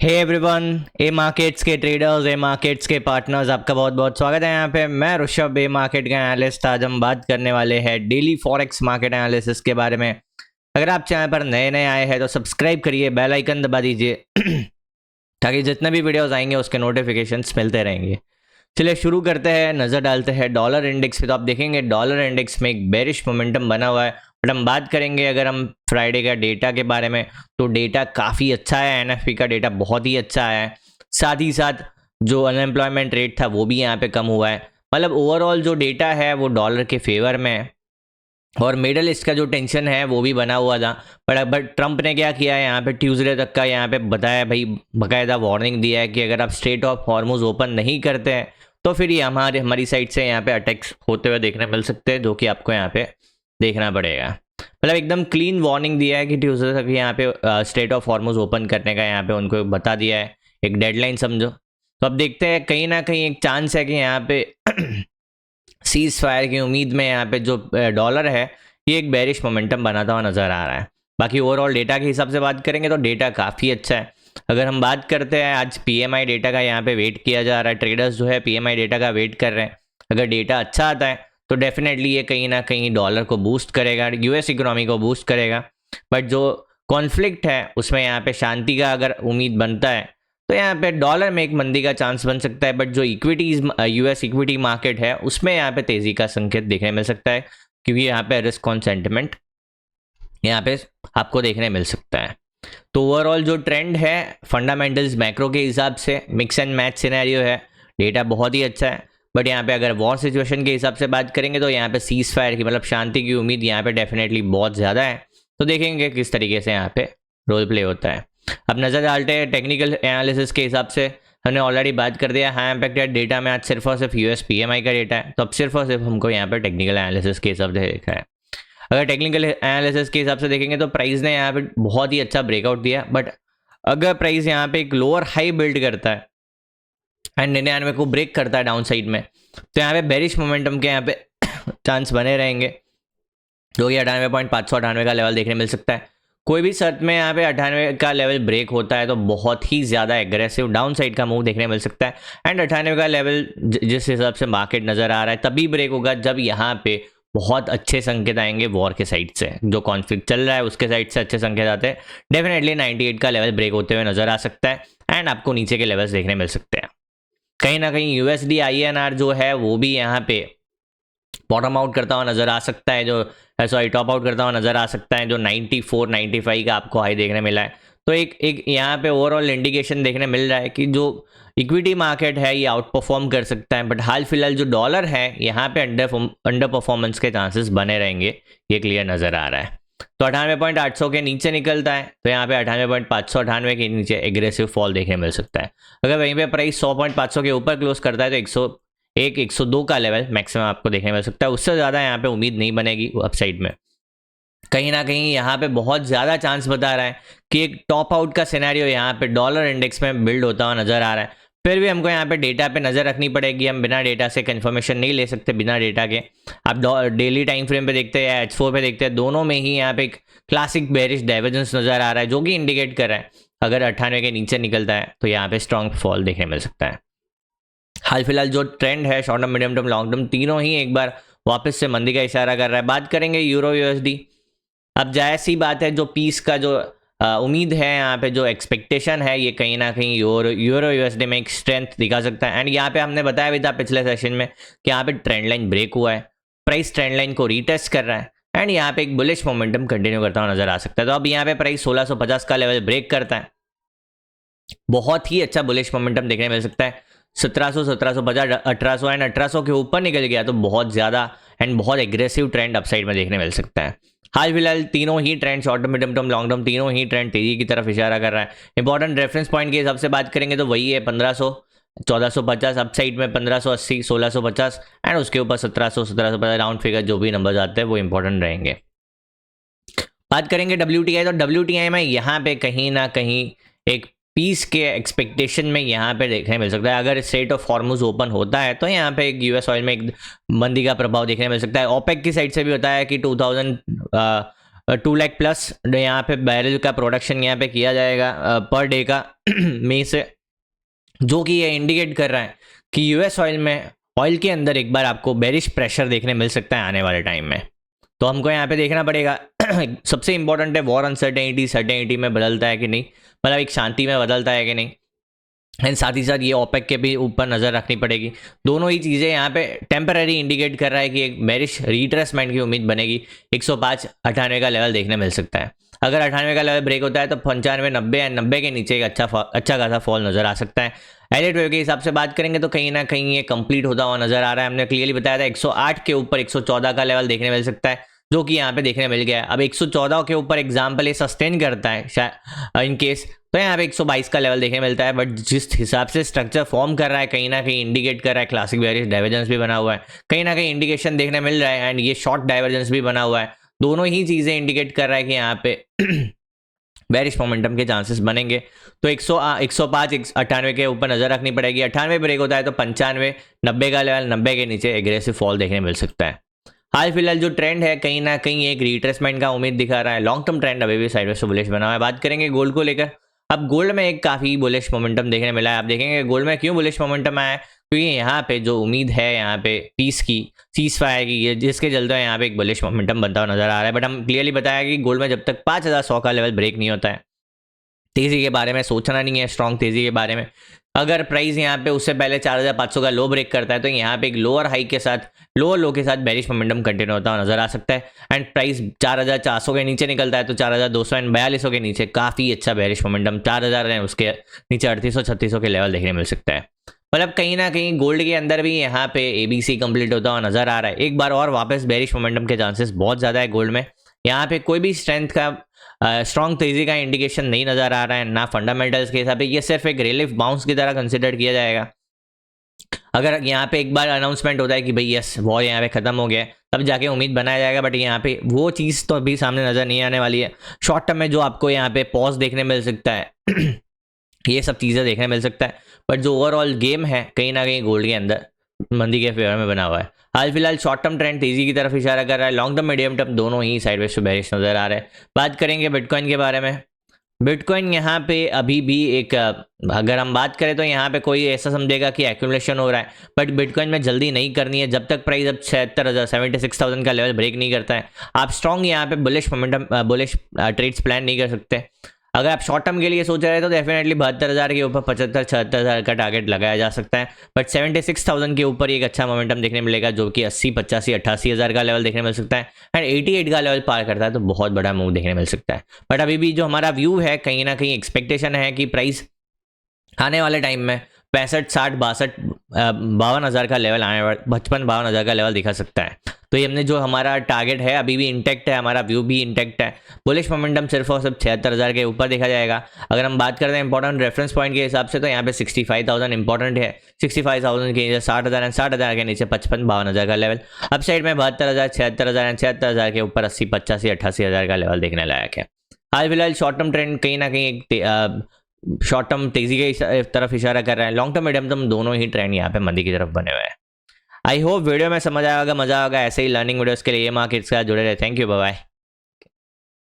Hey everyone, ए markets के traders, ए markets के partners, आपका बहुत बहुत स्वागत है यहाँ पे। मैं ऋषभ, ए मार्केट का एनालिस्ट। आज हम बात करने वाले हैं डेली फॉरेक्स मार्केट एनालिसिस के बारे में। अगर आप चैनल पर नए नए आए हैं तो सब्सक्राइब करिए, बेल आइकन दबा दीजिए ताकि जितने भी वीडियोस आएंगे उसके नोटिफिकेशंस मिलते रहेंगे। चलिए शुरू करते हैं, नज़र डालते हैं डॉलर इंडेक्स पे। तो आप देखेंगे डॉलर इंडेक्स में एक बेरिश मोमेंटम बना हुआ है। बट हम बात करेंगे अगर हम फ्राइडे का डेटा के बारे में, तो डेटा काफ़ी अच्छा है। एनएफपी का डेटा बहुत ही अच्छा है। साथ ही साथ जो अनएम्प्लॉयमेंट रेट था वो भी यहाँ पे कम हुआ है। मतलब ओवरऑल जो डेटा है वो डॉलर के फेवर में है। और मिडल ईस्ट का जो टेंशन है वो भी बना हुआ था। बट ट्रंप ने क्या किया है, यहाँ पे ट्यूसडे तक का यहाँ पे बताया भाई, बाकायदा वार्निंग दिया है कि अगर आप स्ट्रेट ऑफ हॉर्मुज ओपन नहीं करते हैं तो फिर ये हमारी साइड से यहाँ पे अटैक्स होते हुए देखने मिल सकते हैं, जो कि आपको यहाँ पे देखना पड़ेगा। मतलब एकदम क्लीन वार्निंग दिया है कि ट्यूसडे तक यहाँ पे स्ट्रेट ऑफ हॉर्मुज ओपन करने का यहाँ पे उनको बता दिया है, एक डेडलाइन समझो। तो अब देखते हैं, कहीं ना कहीं एक चांस है कि यहाँ पे सीज फायर की उम्मीद में यहाँ पे जो डॉलर है ये एक बेरिश मोमेंटम बनाता हुआ नजर आ रहा है। बाकी ओवरऑल डेटा के हिसाब से बात करेंगे तो डेटा काफ़ी अच्छा है। अगर हम बात करते हैं, आज पीएमआई डेटा का यहाँ पे वेट किया जा रहा है। ट्रेडर्स जो है पीएमआई डेटा का वेट कर रहे हैं। अगर डेटा अच्छा आता है तो डेफिनेटली ये कहीं ना कहीं डॉलर को बूस्ट करेगा, यूएस इकोनॉमी को बूस्ट करेगा। बट जो कॉन्फ्लिक्ट है उसमें यहाँ पे शांति का अगर उम्मीद बनता है तो यहाँ पे डॉलर में एक मंदी का चांस बन सकता है। बट जो इक्विटीज, यूएस इक्विटी मार्केट है उसमें यहाँ पे तेजी का संकेत देखने मिल सकता है, क्योंकि यहाँ पे रिस्क ऑन सेंटिमेंट यहाँ पे आपको देखने मिल सकता है। तो ओवरऑल जो ट्रेंड है फंडामेंटल्स मैक्रो के हिसाब से मिक्स एंड मैच सिनेरियो है। डेटा बहुत ही अच्छा है। बट यहाँ पे अगर वॉर सिचुएशन के हिसाब से बात करेंगे तो यहाँ पे सीज फायर की, मतलब शांति की उम्मीद यहाँ पे डेफिनेटली बहुत ज़्यादा है। तो देखेंगे किस तरीके से यहाँ पे रोल प्ले होता है। अब नज़र डालते हैं टेक्निकल एनालिसिस के हिसाब से। हमने ऑलरेडी बात कर दिया हाई इम्पैक्टेड डेटा में आज सिर्फ और सिर्फ यूएस पीएमआई का डेटा है, तो अब सिर्फ और सिर्फ हमको यहाँ पे टेक्निकल एनालिसिस के हिसाब से देखा है। अगर टेक्निकल एनालिसिस के हिसाब से देखेंगे तो प्राइस ने यहाँ पे बहुत ही अच्छा ब्रेकआउट दिया। बट अगर प्राइस यहाँ पे एक लोअर हाई बिल्ड करता है एंड 99 को ब्रेक करता है डाउन साइड में, तो यहाँ पे बेरिश मोमेंटम के यहाँ पे चांस बने रहेंगे, जो कि 98.598 का लेवल देखने मिल सकता है। कोई भी शर्त में यहाँ पे 98 का लेवल ब्रेक होता है तो बहुत ही ज़्यादा एग्रेसिव डाउन साइड का मूव देखने मिल सकता है। एंड 98 का लेवल जिस हिसाब से मार्केट नज़र आ रहा है तभी ब्रेक होगा जब यहाँ पे बहुत अच्छे संकेत आएंगे वॉर के साइड से। जो कॉन्फ्लिक्ट चल रहा है उसके साइड से अच्छे संकेत आते हैं। डेफिनेटली 98 का लेवल ब्रेक होते हुए नजर आ सकता है एंड आपको नीचे के लेवल्स देखने मिल सकते हैं। कहीं ना कहीं यूएसडी आईएनआर जो है वो भी यहाँ पे बॉटम आउट करता हुआ नजर आ सकता है, जो सॉरी टॉप आउट करता हुआ नजर आ सकता है, जो 94 95 का आपको हाई देखने मिला है। तो एक यहाँ पे ओवरऑल इंडिकेशन देखने मिल रहा है कि जो इक्विटी मार्केट है ये आउट परफॉर्म कर सकता है। बट हाल फिलहाल जो डॉलर है यहाँ पे अंडर परफॉर्मेंस के चांसेस बने रहेंगे, ये क्लियर नजर आ रहा है। तो 98.800 के नीचे निकलता है तो यहाँ पे 98.598 के नीचे एग्रेसिव फॉल देखने मिल सकता है। अगर वहीं पे प्राइस 100.500 के ऊपर क्लोज करता है तो 101 का लेवल मैक्सिमम आपको देखने मिल सकता है। उससे ज़्यादा यहाँ पे उम्मीद नहीं बनेगी अपसाइड में। कहीं ना कहीं यहाँ पे बहुत ज़्यादा चांस बता रहा है कि एक टॉप आउट का सिनेरियो यहाँ पे डॉलर इंडेक्स में बिल्ड होता हुआ नजर आ रहा है। फिर भी हमको यहाँ पे डेटा पे नज़र रखनी पड़ेगी। हम बिना डेटा से कंफर्मेशन नहीं ले सकते, बिना डेटा के। आप डेली टाइम फ्रेम पे देखते हैं या H4 पे देखते हैं, दोनों में ही यहाँ पे एक क्लासिक बेरिश डाइवर्जेंस नज़र आ रहा है, जो कि इंडिकेट कर रहा है अगर 98 के नीचे निकलता है तो यहाँ पे स्ट्रॉन्ग फॉल देखने मिल सकता है। हाल फिलहाल जो ट्रेंड है short term, medium term, long term, तीनों ही एक बार वापस से मंदी का इशारा कर रहा है। बात करेंगे यूरो यूएसडी। अब जायज़ सी बात है, जो पीस का जो उम्मीद है, यहाँ पे जो एक्सपेक्टेशन है, ये कहीं ना कहीं यूरो यूएसडी में एक स्ट्रेंथ दिखा सकता है। एंड यहाँ पे हमने बताया भी था पिछले सेशन में कि यहाँ पे ट्रेंड लाइन ब्रेक हुआ है, प्राइस ट्रेंड लाइन को रीटेस्ट कर रहा है एंड यहाँ पे एक बुलिश मोमेंटम कंटिन्यू करता हुआ नजर आ सकता है। तो अब यहाँ पे प्राइस 1650 का लेवल ब्रेक करता है, बहुत ही अच्छा बुलिश मोमेंटम देखने मिल सकता है। 1700, 1750, 1800 एंड 1800 के ऊपर निकल गया तो बहुत ज़्यादा एंड बहुत एग्रेसिव ट्रेंड अपसाइड में देखने मिल सकता है। हाल फिलहाल तीनों ही trend, short term, medium term, long term, तीनों ही ट्रेंड तेजी की तरफ इशारा कर रहा है। इंपॉर्टेंट रेफरेंस पॉइंट के हिसाब से बात करेंगे तो वही है 1500, 1450, अपसाइड में 1580, 1650 एंड उसके ऊपर 1700, 1750 राउंड फिगर जो भी नंबर आते हैं वो इंपॉर्टेंट रहेंगे। बात करेंगे WTI, तो WTI में यहाँ पे कहीं ना कहीं एक पीस के एक्सपेक्टेशन में यहाँ पे देखने मिल सकता है। अगर स्ट्रेट ऑफ हॉर्मुज ओपन होता है तो यहाँ पे एक यूएस ऑयल में एक मंदी का प्रभाव देखने मिल सकता है। ओपेक की साइड से भी बताया कि 2 लाख प्लस यहाँ पे बैरल का प्रोडक्शन यहाँ पे किया जाएगा पर डे का मई से, जो कि ये इंडिकेट कर रहा है कि यूएस ऑयल के अंदर एक बार आपको बेरिश प्रेशर देखने मिल सकता है आने वाले टाइम में। तो हमको यहाँ पे देखना पड़ेगा सबसे इंपॉर्टेंट है वॉर सर्टेनिटी में बदलता है कि नहीं, मतलब एक शांति में बदलता है कि नहीं, एंड साथ ही साथ ये ओपेक के भी ऊपर नज़र रखनी पड़ेगी। दोनों ही चीज़ें यहाँ पे टेम्पररी इंडिकेट कर रहा है कि एक बेरिश रिट्रेसमेंट की उम्मीद बनेगी। 105-98 का लेवल देखने मिल सकता है। अगर 98 का लेवल ब्रेक होता है तो 95-90 या 90 के नीचे एक अच्छा खासा फॉल नजर आ सकता है। एलिट वेव के हिसाब से बात करेंगे तो कहीं ना कहीं ये कंप्लीट होता हुआ नजर आ रहा है। हमने क्लियरली बताया था 108 के ऊपर 114 का लेवल देखने मिल सकता है, जो कि यहाँ पे देखने मिल गया है। अब 114 के ऊपर एग्जाम्पल ये सस्टेन करता है शायद इन केस, तो यहाँ पे 122 का लेवल देखने मिलता है। बट जिस हिसाब से स्ट्रक्चर फॉर्म कर रहा है कहीं ना कहीं इंडिकेट कर रहा है क्लासिक बेरिश डाइवर्जेंस भी बना हुआ है, कहीं ना कहीं इंडिकेशन देखने मिल रहा है, एंड ये शॉर्ट डाइवर्जेंस भी बना हुआ है। दोनों ही चीज़ें इंडिकेट कर रहा है कि यहाँ पे बेरिश मोमेंटम के चांसेस बनेंगे। तो 105-98 के ऊपर नजर रखनी पड़ेगी। 98 ब्रेक होता है तो 95-90 का लेवल, 90 के नीचे एग्रेसिव फॉल देखने मिल सकता है। हाल फिलहाल जो ट्रेंड है कहीं ना कहीं एक रिट्रेसमेंट का उम्मीद दिखा रहा है। लॉन्ग टर्म ट्रेंड अभी भी साइडवेज बुलिश बना हुआ है। बात करेंगे गोल्ड को लेकर। अब गोल्ड में एक काफ़ी बुलिश मोमेंटम देखने मिला है। आप देखेंगे गोल्ड में क्यों बुलिश मोमेंटम आया है, क्योंकि यहाँ पे जो उम्मीद है यहाँ पे पीस की, सीज फायर की, ये जिसके चलते यहाँ पे एक बुलिश मोमेंटम बनता हुआ नजर आ रहा है। बट हम क्लियरली बताया कि गोल्ड में जब तक 5100 का लेवल ब्रेक नहीं होता है, तेजी के बारे में सोचना नहीं है, स्ट्रॉन्ग तेजी के बारे में। अगर प्राइस यहाँ पे उससे पहले 4500 का लो ब्रेक करता है तो यहाँ पे एक लोअर हाई के साथ, लोअर लो के साथ बेरिश मोमेंटम कंटिन्यू होता हुआ नजर आ सकता है। एंड प्राइस 4400 के नीचे निकलता है तो 4200 एंड 4200 के नीचे काफ़ी अच्छा बेरिश मोमेंटम, 4000 है उसके नीचे 3800-3600 के लेवल देखने मिल सकता है। मतलब कहीं ना कहीं गोल्ड के अंदर भी यहाँ पे ABC कंप्लीट होता हुआ नजर आ रहा है। एक बार और वापस बेरिश मोमेंटम के चांसेस बहुत ज़्यादा है गोल्ड में। यहाँ पे कोई भी स्ट्रेंथ का स्ट्रॉन्ग तेजी का इंडिकेशन नहीं नजर आ रहा है, ना फंडामेंटल्स के हिसाब से। ये सिर्फ एक रिलीफ बाउंस की तरह कंसिडर किया जाएगा। अगर यहाँ पे एक बार अनाउंसमेंट होता है कि भाई यस वॉर यहाँ पे खत्म हो गया है, तब जाके उम्मीद बनाया जाएगा। बट यहाँ पे वो चीज़ तो अभी सामने नजर नहीं आने वाली है। शॉर्ट टर्म में जो आपको यहाँ पे पॉज देखने मिल सकता है ये सब चीज़ें देखने मिल सकता है। बट जो ओवरऑल गेम है कहीं ना कहीं गोल्ड के अंदर मंदी के फेवर में बना हुआ है। हाल फिलहाल शॉर्ट टर्म ट्रेंड तेजी की तरफ इशारा कर रहा है, लॉन्ग टर्म मीडियम टर्म दोनों ही साइडवेज टू बेरिश नजर आ रहे हैं। बात करेंगे बिटकॉइन के बारे में। बिटकॉइन यहाँ पे अभी भी एक, अगर हम बात करें तो यहाँ पे कोई ऐसा समझेगा कि एक्यूमुलेशन हो रहा है, बट बिटकॉइन में जल्दी नहीं करनी है जब तक प्राइस अब 76,000 का लेवल ब्रेक नहीं करता है। आप स्ट्रॉन्ग यहाँ पे bullish momentum, bullish trades plan नहीं कर सकते। अगर आप शॉर्ट टर्म के लिए सोच रहे हैं तो डेफिनेटली 72,000 के ऊपर 75-76,000 का टारगेट लगाया जा सकता है। बट 76,000 के ऊपर एक अच्छा मोमेंटम देखने मिलेगा, जो कि 80-85-88,000 का लेवल देखने मिल सकता है। एंड 88 का लेवल पार करता है तो बहुत बड़ा मूव देखने मिल सकता है। बट अभी भी जो हमारा व्यू है कहीं ना कहीं एक्सपेक्टेशन है कि प्राइस आने वाले टाइम में 65-60-62,000 का लेवल आने वाला, 55-52,000 का लेवल दिखा सकता है। तो ये हमने जो हमारा टारगेट है अभी भी इंटैक्ट है, हमारा व्यू भी इंटैक्ट है। बुलिश मोमेंटम सिर्फ और सिर्फ 76,000 के ऊपर देखा जाएगा। अगर हम बात करते हैं इंपॉर्टेंट रेफरेंस पॉइंट के हिसाब से तो यहाँ पे 65,000 इंपॉर्टेंट है। 65,000 के नीचे 60,000 एंड 60,000 के नीचे 55-52,000 का लेवल। अब साइड में 72,000, 76,000 एंड 76,000 के ऊपर 80-85-88,000 का लेवल देखने लायक है। हाल फिलहाल शॉर्ट टर्म ट्रेंड कहीं ना कहीं एक शॉर्ट टर्म तेजी के तरफ इशारा कर रहा है। लॉन्ग टर्म मीडियम टर्म दोनों ही ट्रेंड यहाँ पे मंदी की तरफ बने हुए हैं। आई होप वीडियो में समझ आया होगा, मजा आएगा। ऐसे ही लर्निंग वीडियोस के लिए मार्केट्स का जुड़े रहे। Thank you, bye bye.